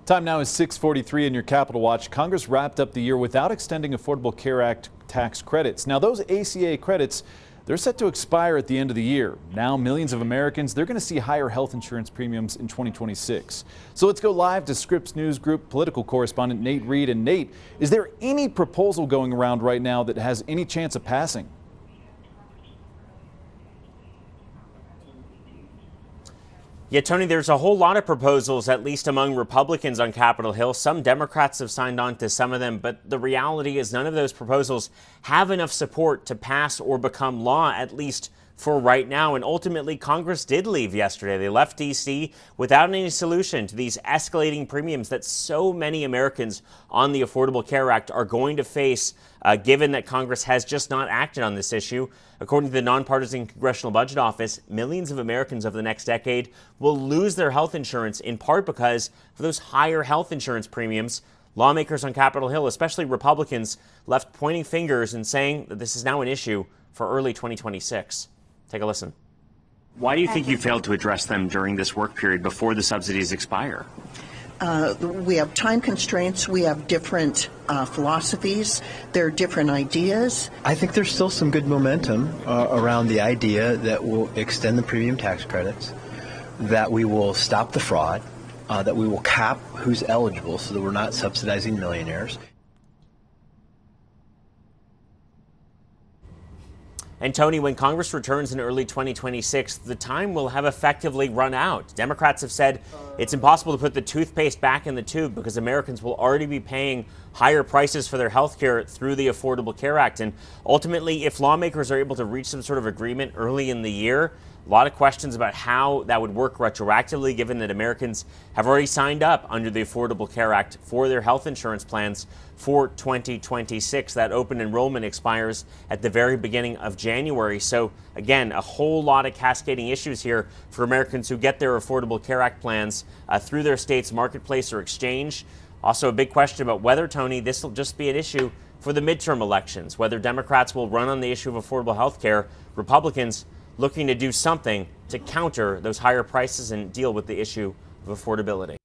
Time now is 6:43 in your Capital Watch. Congress wrapped up the year without extending Affordable Care Act tax credits. Now, those ACA credits, they're set to expire at the end of the year. Now, millions of Americans, they're going to see higher health insurance premiums in 2026. So let's go live to Scripps News Group political correspondent Nate Reed. And Nate, is there any proposal going around right now that has any chance of passing? Yeah, Tony, there's a whole lot of proposals, at least among Republicans on Capitol Hill. Some Democrats have signed on to some of them, but the reality is none of those proposals have enough support to pass or become law, at least for right now. And ultimately, Congress did leave yesterday. They left D.C. without any solution to these escalating premiums that so many Americans on the Affordable Care Act are going to face, given that Congress has just not acted on this issue. According to the Nonpartisan Congressional Budget Office, millions of Americans over the next decade will lose their health insurance, in part because of those higher health insurance premiums. Lawmakers on Capitol Hill, especially Republicans, left pointing fingers and saying that this is now an issue for early 2026. Take a listen. Why do you think you failed to address them during this work period before the subsidies expire? We have time constraints. We have different philosophies. There are different ideas. I think there's still some good momentum around the idea that we'll extend the premium tax credits, that we will stop the fraud, that we will cap who's eligible so that we're not subsidizing millionaires. And Tony, when Congress returns in early 2026, the time will have effectively run out. Democrats have said it's impossible to put the toothpaste back in the tube because Americans will already be paying higher prices for their health care through the Affordable Care Act. And ultimately, if lawmakers are able to reach some sort of agreement early in the year, a lot of questions about how that would work retroactively, given that Americans have already signed up under the Affordable Care Act for their health insurance plans for 2026. That open enrollment expires at the very beginning of January. So again, a whole lot of cascading issues here for Americans who get their Affordable Care Act plans through their state's marketplace or exchange. Also a big question about whether, Tony, this will just be an issue for the midterm elections, whether Democrats will run on the issue of affordable health care, Republicans looking to do something to counter those higher prices and deal with the issue of affordability.